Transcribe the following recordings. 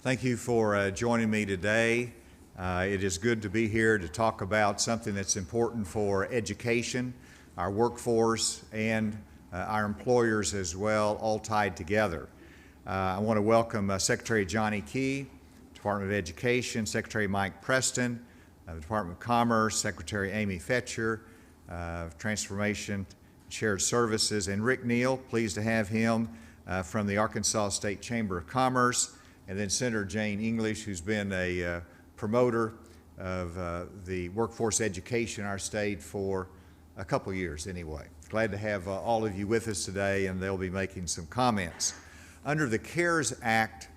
Thank you for joining me today. It is good to be here to talk about something that's important for education, our workforce, and our employers as well, all tied together. I want to welcome Secretary Johnny Key, Department of Education, Secretary Mike Preston, the Department of Commerce, Secretary Amy Fetcher, Transformation, Shared Services, and Rick Neal, pleased to have him from the Arkansas State Chamber of Commerce, and then Senator Jane English, who's been a promoter of the workforce education in our state for a couple years anyway. Glad to have all of you with us today, and they'll be making some comments. Under the CARES Act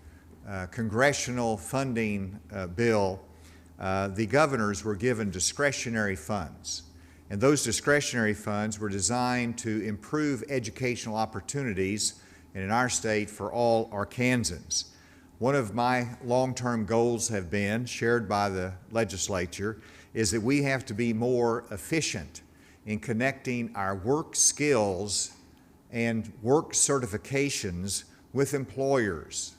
congressional funding bill, the governors were given discretionary funds. And those discretionary funds were designed to improve educational opportunities in our state for all Arkansans. One of my long-term goals have been, shared by the legislature, is that we have to be more efficient in connecting our work skills and work certifications with employers.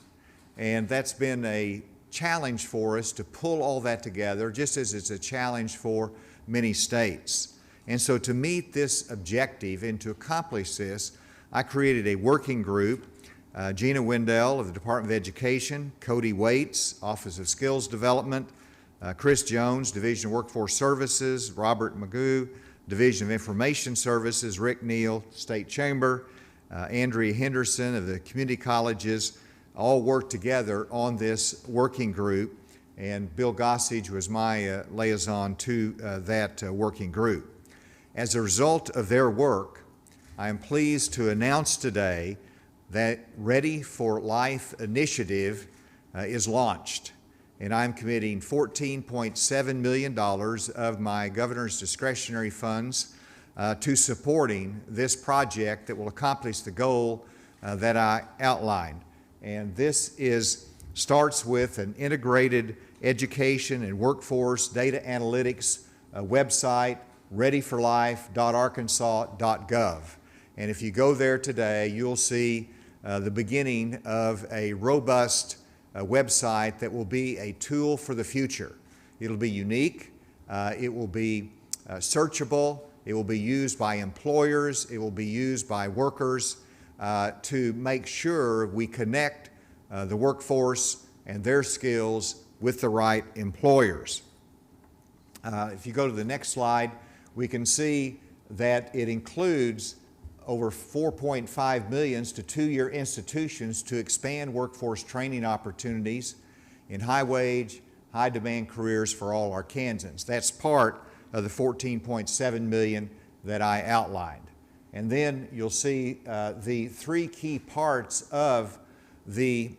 And that's been a challenge for us to pull all that together, just as it's a challenge for many states. And so to meet this objective and to accomplish this, I created a working group. Gina Wendell of the Department of Education, Cody Waits, Office of Skills Development, Chris Jones, Division of Workforce Services, Robert Magoo, Division of Information Services, Rick Neal, State Chamber, Andrea Henderson of the community colleges, all worked together on this working group, and Bill Gossage was my liaison to that working group. As a result of their work, I am pleased to announce today that Ready for Life initiative is launched, and I'm committing $14.7 million of my governor's discretionary funds to supporting this project that will accomplish the goal that I outlined. And this starts with an integrated education and workforce data analytics website, readyforlife.arkansas.gov. And if you go there today, you'll see the beginning of a robust website that will be a tool for the future. It'll be unique, it will be searchable, it will be used by employers, it will be used by workers to make sure we connect the workforce and their skills with the right employers. If you go to the next slide, we can see that it includes over $4.5 million to two-year institutions to expand workforce training opportunities in high-wage, high-demand careers for all Arkansans. That's part of the $14.7 million that I outlined. And then you'll see the three key parts of the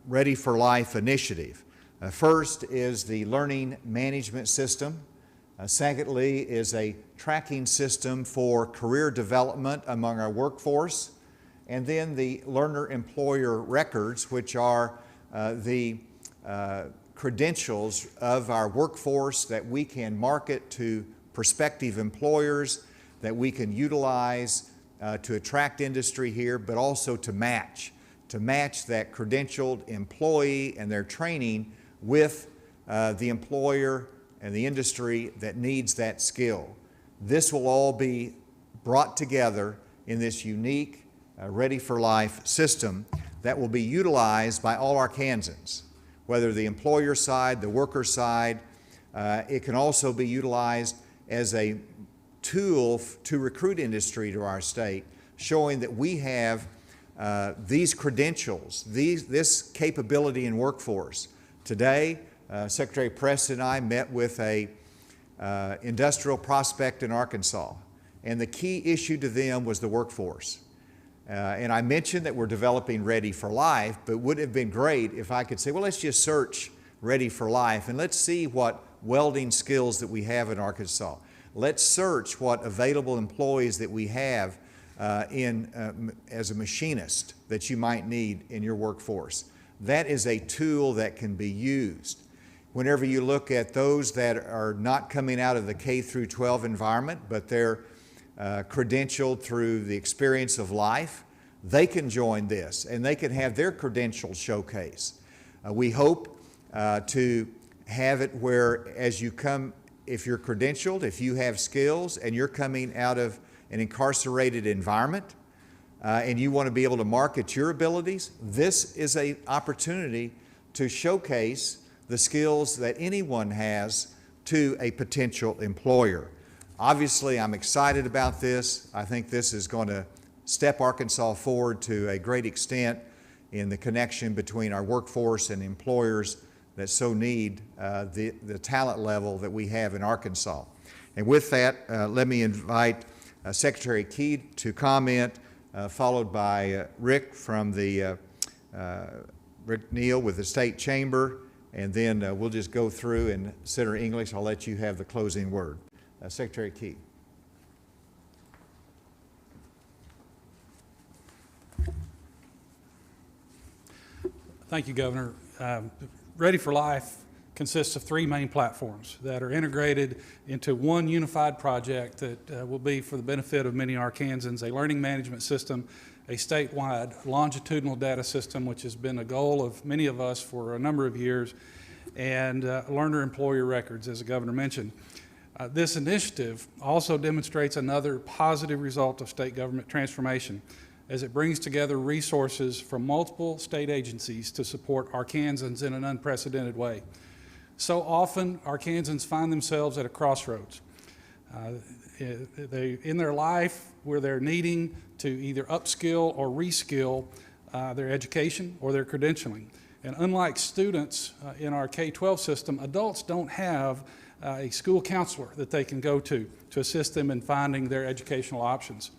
Ready for Life initiative. First is the learning management system. Secondly is a tracking system for career development among our workforce. And then the learner-employer records, which are the credentials of our workforce that we can market to prospective employers, that we can utilize to attract industry here, but also to match that credentialed employee and their training with the employer and the industry that needs that skill. This will all be brought together in this unique Ready for Life system that will be utilized by all Arkansans, whether the employer side, the worker side. It can also be utilized as a tool to recruit industry to our state, showing that we have these credentials, this capability in workforce. Today, Secretary Preston and I met with a industrial prospect in Arkansas, and the key issue to them was the workforce. And I mentioned that we're developing Ready for Life, but would have been great if I could say, well, let's just search Ready for Life and let's see what welding skills that we have in Arkansas. Let's search what available employees that we have as a machinist that you might need in your workforce. That is a tool that can be used. Whenever you look at those that are not coming out of the K through 12 environment, but they're credentialed through the experience of life, they can join this and they can have their credentials showcased. We hope to have it where as you come, if you're credentialed, if you have skills and you're coming out of an incarcerated environment and you want to be able to market your abilities, this is an opportunity to showcase the skills that anyone has to a potential employer. Obviously, I'm excited about this. I think this is going to step Arkansas forward to a great extent in the connection between our workforce and employers that so need the talent level that we have in Arkansas. And with that, let me invite Secretary Key to comment, followed by Rick from the Rick Neal with the State Chamber, and then we'll just go through and consider English. I'll let you have the closing word. Secretary Key. Thank you, Governor. Ready for Life consists of three main platforms that are integrated into one unified project that will be for the benefit of many Arkansans: a learning management system, a statewide longitudinal data system, which has been a goal of many of us for a number of years, and learner-employer records, as the Governor mentioned. This initiative also demonstrates another positive result of state government transformation, as it brings together resources from multiple state agencies to support Arkansans in an unprecedented way. So often, Arkansans find themselves at a crossroads. In their life, where they're needing to either upskill or reskill their education or their credentialing. And unlike students in our K-12 system, adults don't have a school counselor that they can go to assist them in finding their educational options.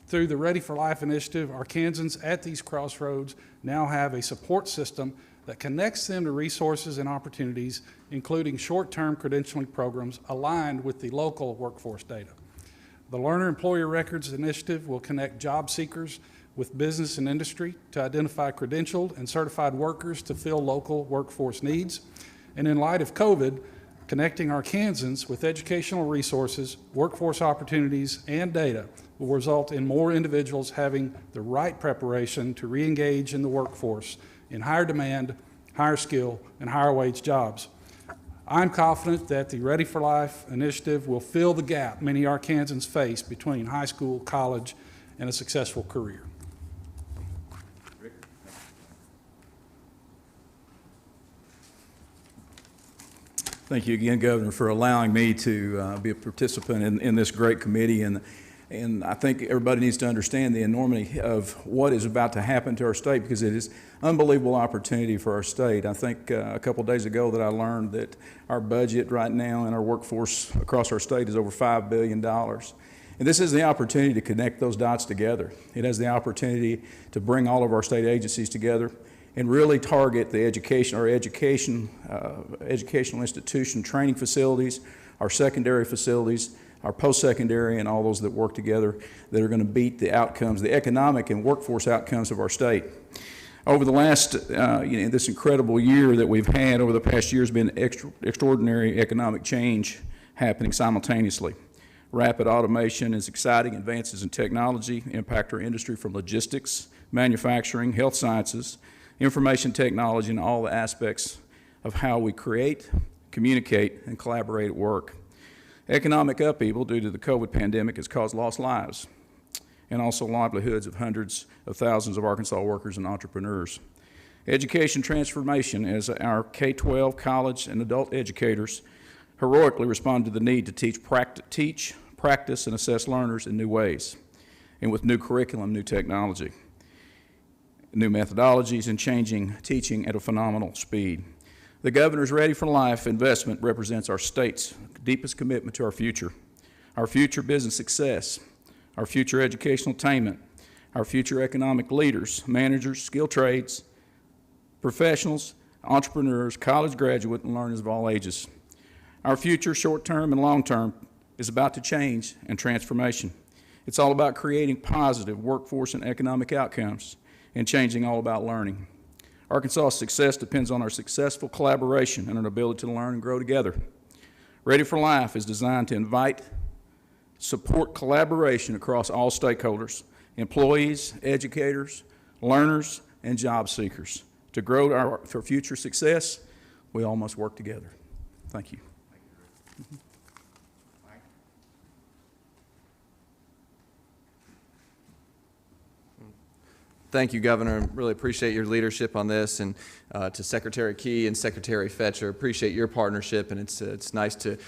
Through the Ready for Life initiative, Arkansans at these crossroads now have a support system that connects them to resources and opportunities, including short-term credentialing programs aligned with the local workforce data. The Learner Employer Records Initiative will connect job seekers with business and industry to identify credentialed and certified workers to fill local workforce needs. And in light of COVID, connecting Arkansans with educational resources, workforce opportunities, and data will result in more individuals having the right preparation to re-engage in the workforce in higher demand, higher skill, and higher wage jobs. I'm confident that the Ready for Life initiative will fill the gap many Arkansans face between high school, college, and a successful career. Thank you again, Governor, for allowing me to be a participant in this great committee. And I think everybody needs to understand the enormity of what is about to happen to our state, because it is an unbelievable opportunity for our state. I think a couple days ago that I learned that our budget right now and our workforce across our state is over $5 billion. And this is the opportunity to connect those dots together. It has the opportunity to bring all of our state agencies together and really target the educational institution training facilities, our secondary facilities, our post-secondary, and all those that work together that are going to beat the outcomes, the economic and workforce outcomes of our state. Over the last, this incredible year that we've had over the past year has been extraordinary economic change happening simultaneously. Rapid automation and exciting advances in technology impact our industry from logistics, manufacturing, health sciences, information technology, and all the aspects of how we create, communicate, and collaborate at work. Economic upheaval due to the COVID pandemic has caused lost lives and also livelihoods of hundreds of thousands of Arkansas workers and entrepreneurs. Education transformation, as our K-12, college, and adult educators heroically respond to the need to teach, practice, and assess learners in new ways, and with new curriculum, new technology, new methodologies, and changing teaching at a phenomenal speed. The Governor's Ready for Life investment represents our state's deepest commitment to our future business success, our future educational attainment, our future economic leaders, managers, skilled trades, professionals, entrepreneurs, college graduates, and learners of all ages. Our future, short-term and long-term, is about to change and transformation. It's all about creating positive workforce and economic outcomes and changing all about learning. Arkansas' success depends on our successful collaboration and our ability to learn and grow together. Ready for Life is designed to invite, support collaboration across all stakeholders, employees, educators, learners, and job seekers, To grow for future success, we all must work together. Thank you. Thank you, Governor. Really appreciate your leadership on this, and to Secretary Key and Secretary Fetcher, appreciate your partnership, and it's nice to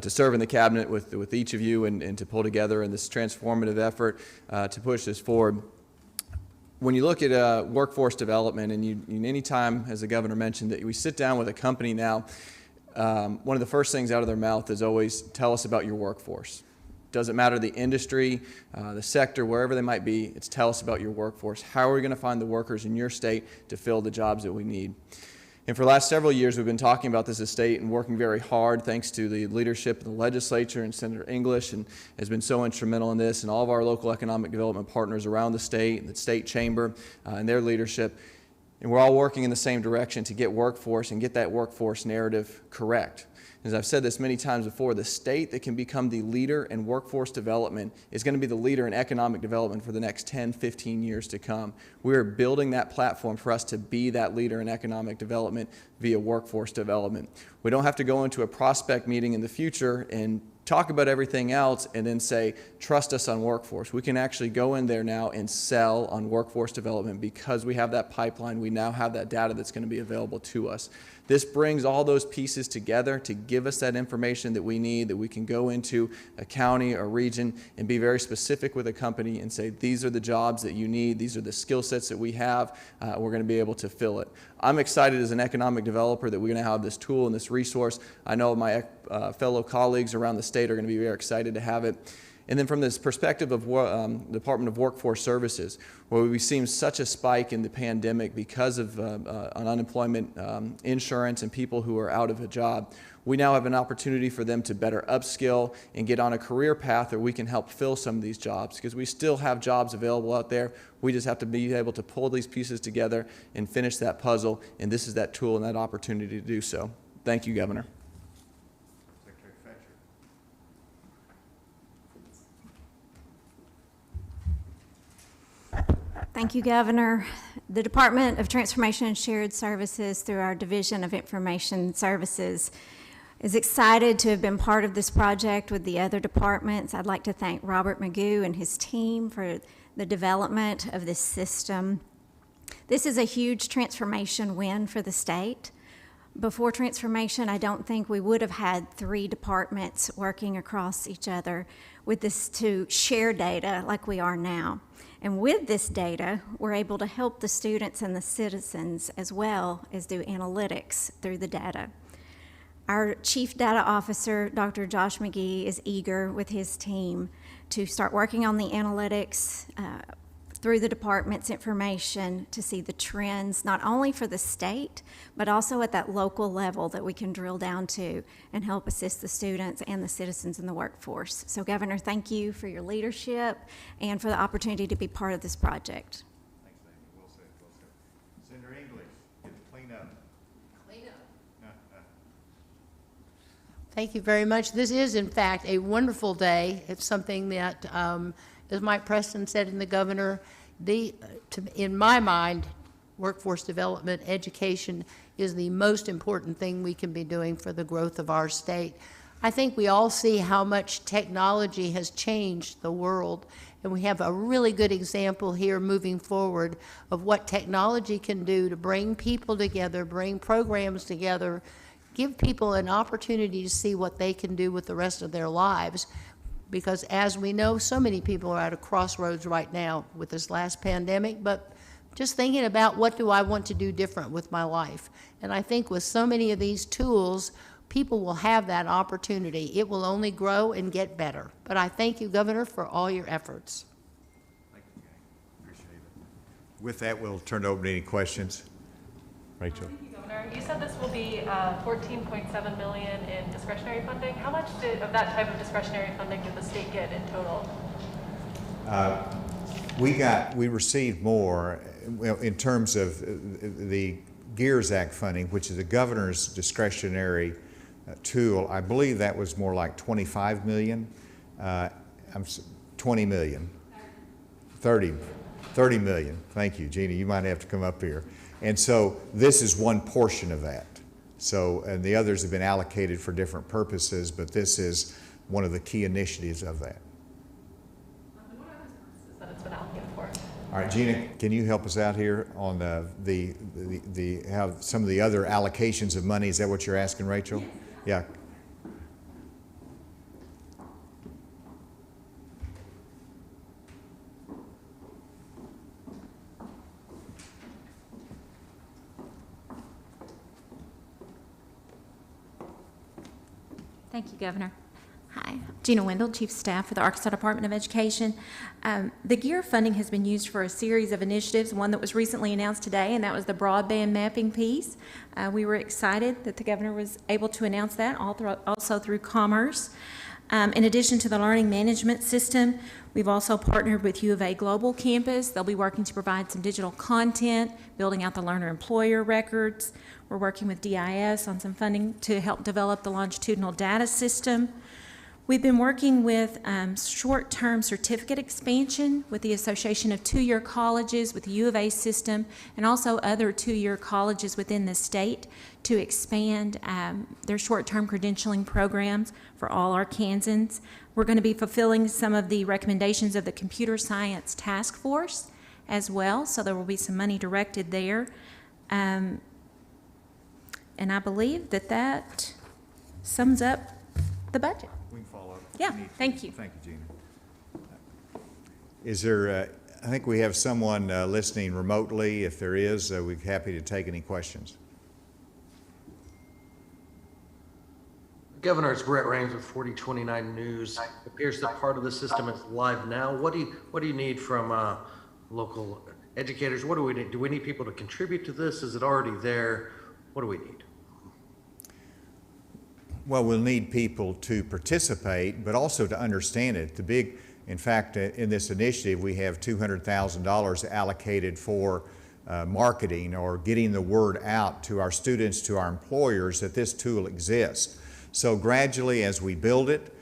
serve in the cabinet with each of you and to pull together in this transformative effort to push this forward. When you look at workforce development, and any time, as the Governor mentioned, that we sit down with a company now, one of the first things out of their mouth is always, tell us about your workforce. Doesn't matter the industry, the sector, wherever they might be, it's tell us about your workforce. How are we going to find the workers in your state to fill the jobs that we need? And for the last several years, we've been talking about this estate and working very hard, thanks to the leadership of the legislature, and Senator English and has been so instrumental in this, and all of our local economic development partners around the state and the state chamber and their leadership. And we're all working in the same direction to get workforce and get that workforce narrative correct. As I've said this many times before, the state that can become the leader in workforce development is going to be the leader in economic development for the next 10, 15 years to come. We are building that platform for us to be that leader in economic development via workforce development. We don't have to go into a prospect meeting in the future and talk about everything else and then say, trust us on workforce. We can actually go in there now and sell on workforce development because we have that pipeline. We now have that data that's going to be available to us. This brings all those pieces together to give us that information that we need, that we can go into a county or region and be very specific with a company and say, these are the jobs that you need, these are the skill sets that we have, we're going to be able to fill it. I'm excited as an economic developer that we're going to have this tool and this resource. I know my fellow colleagues around the state are going to be very excited to have it. And then from this perspective of Department of Workforce Services, where we've seen such a spike in the pandemic because of unemployment insurance and people who are out of a job, we now have an opportunity for them to better upskill and get on a career path where we can help fill some of these jobs, because we still have jobs available out there. We just have to be able to pull these pieces together and finish that puzzle, and this is that tool and that opportunity to do so. Thank you, Governor. Thank you, Governor. The Department of Transformation and Shared Services, through our Division of Information Services, is excited to have been part of this project with the other departments. I'd like to thank Robert Magoo and his team for the development of this system. This is a huge transformation win for the state. Before transformation, I don't think we would have had 3 departments working across each other with this to share data like we are now. And with this data, we're able to help the students and the citizens as well as do analytics through the data. Our Chief Data Officer, Dr. Josh McGee, is eager with his team to start working on the analytics through the department's information to see the trends, not only for the state, but also at that local level that we can drill down to and help assist the students and the citizens in the workforce. So, Governor, thank you for your leadership and for the opportunity to be part of this project. Thanks, Amy. Well said, well said. Senator English, get the clean up. Clean up. Thank you very much. This is, in fact, a wonderful day. It's something that, as Mike Preston said and the Governor, in my mind, workforce development, education is the most important thing we can be doing for the growth of our state. I think we all see how much technology has changed the world, and we have a really good example here moving forward of what technology can do to bring people together, bring programs together, give people an opportunity to see what they can do with the rest of their lives. Because as we know, so many people are at a crossroads right now with this last pandemic, but just thinking about what do I want to do different with my life. And I think with so many of these tools, people will have that opportunity. It will only grow and get better. But I thank you, Governor, for all your efforts. Thank you, Gang. Appreciate it. With that, we'll turn it over to any questions. Rachel. Thank you, Governor. You said this will be $14.7 million in discretionary funding. How much of that type of discretionary funding did the state get in total? We received more in terms of the GEARS Act funding, which is the governor's discretionary tool. I believe that was more like 25 million. 20 million. 30. 30 million. Thank you, Gina. You might have to come up here. And so this is one portion of that. So, and the others have been allocated for different purposes, but this is one of the key initiatives of that. And what other services that it's been allocated for? All right, Gina, can you help us out here on how some of the other allocations of money? Is that what you're asking, Rachel? Yeah. Thank you, Governor. Hi, Gina Wendell, Chief of Staff for the Arkansas Department of Education. The GEAR funding has been used for a series of initiatives, one that was recently announced today, and that was the broadband mapping piece. We were excited that the Governor was able to announce that, also through Commerce. In addition to the learning management system, we've also partnered with U of A Global Campus. They'll be working to provide some digital content, building out the learner-employer records. We're working with DIS on some funding to help develop the longitudinal data system. We've been working with short-term certificate expansion with the Association of Two-Year Colleges, with the U of A system, and also other two-year colleges within the state to expand their short-term credentialing programs for all Arkansans. We're going to be fulfilling some of the recommendations of the Computer Science Task Force as well, so there will be some money directed there. And I believe that sums up the budget. We can follow up. Yeah, thank you. Thank you, Gina. Is there, I think we have someone listening remotely. If there is, we're happy to take any questions. Governor, it's Brett Raines with 4029 News. It appears that part of the system is live now. What do you need from local educators? What do we need? Do we need people to contribute to this? Is it already there? What do we need? Well, we'll need people to participate, but also to understand it. In fact, in this initiative, we have $200,000 allocated for marketing or getting the word out to our students, to our employers, that this tool exists. So gradually, as we build it,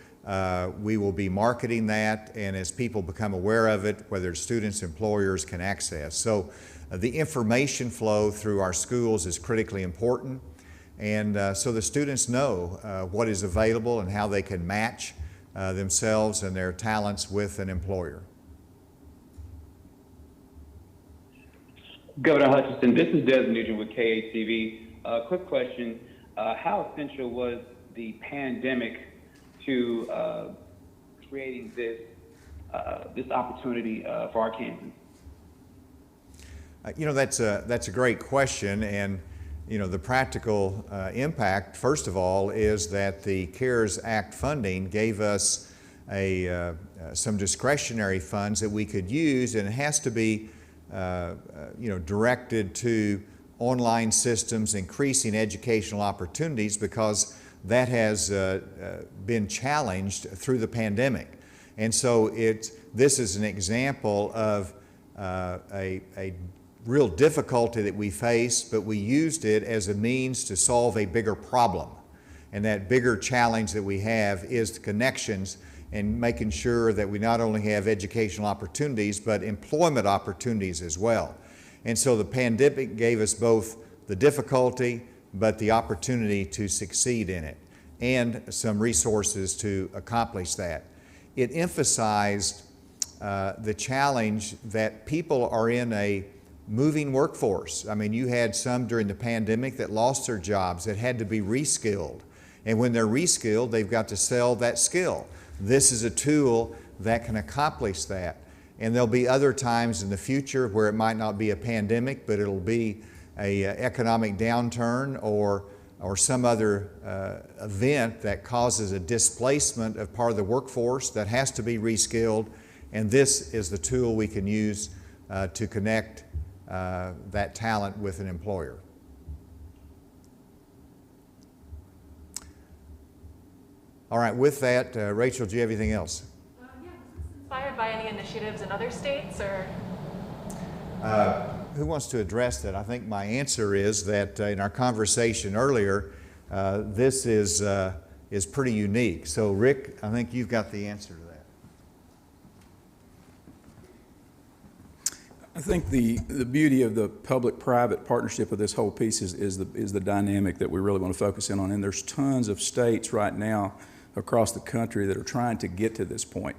we will be marketing that, and as people become aware of it, whether students, employers can access. So the information flow through our schools is critically important. And so the students know what is available and how they can match themselves and their talents with an employer. Governor Hutchinson, this is Des Nugent with KHTV. Quick question. How essential was the pandemic to creating this opportunity for Arkansans? That's a great question. And the practical impact, first of all, is that the CARES Act funding gave us some discretionary funds that we could use, and it has to be directed to online systems, increasing educational opportunities, because that has been challenged through the pandemic. And so this is an example of a real difficulty that we faced, but we used it as a means to solve a bigger problem. And that bigger challenge that we have is the connections and making sure that we not only have educational opportunities, but employment opportunities as well. And so the pandemic gave us both the difficulty, but the opportunity to succeed in it, and some resources to accomplish that. It emphasized the challenge that people are in a moving workforce. I mean, you had some during the pandemic that lost their jobs, that had to be reskilled. And when they're reskilled, they've got to sell that skill. This is a tool that can accomplish that. And there'll be other times in the future where it might not be a pandemic, but it'll be a economic downturn or some other event that causes a displacement of part of the workforce that has to be reskilled. And this is the tool we can use to connect that talent with an employer. All right, with that, Rachel, do you have anything else? Yeah, was this inspired by any initiatives in other states, or? Who wants to address that? I think my answer is that in our conversation earlier, this is pretty unique. So Rick, I think you've got the answer to I think the beauty of the public-private partnership of this whole piece is the dynamic that we really want to focus in on. And there's tons of states right now across the country that are trying to get to this point.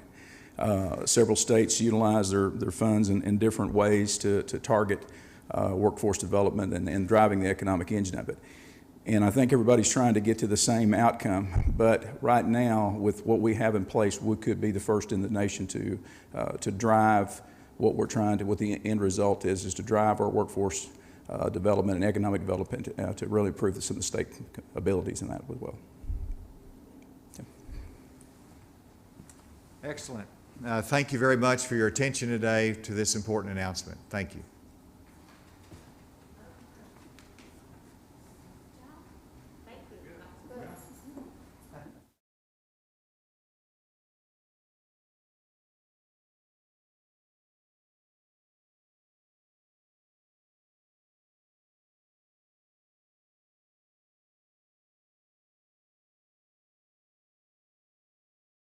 Several states utilize their funds in different ways to target workforce development and driving the economic engine of it. And I think everybody's trying to get to the same outcome. But right now, with what we have in place, we could be the first in the nation to drive what we're trying to, what the end result is to drive our workforce development and economic development to really improve some of the state abilities in that as well. Yeah. Excellent. Thank you very much for your attention today to this important announcement. Thank you.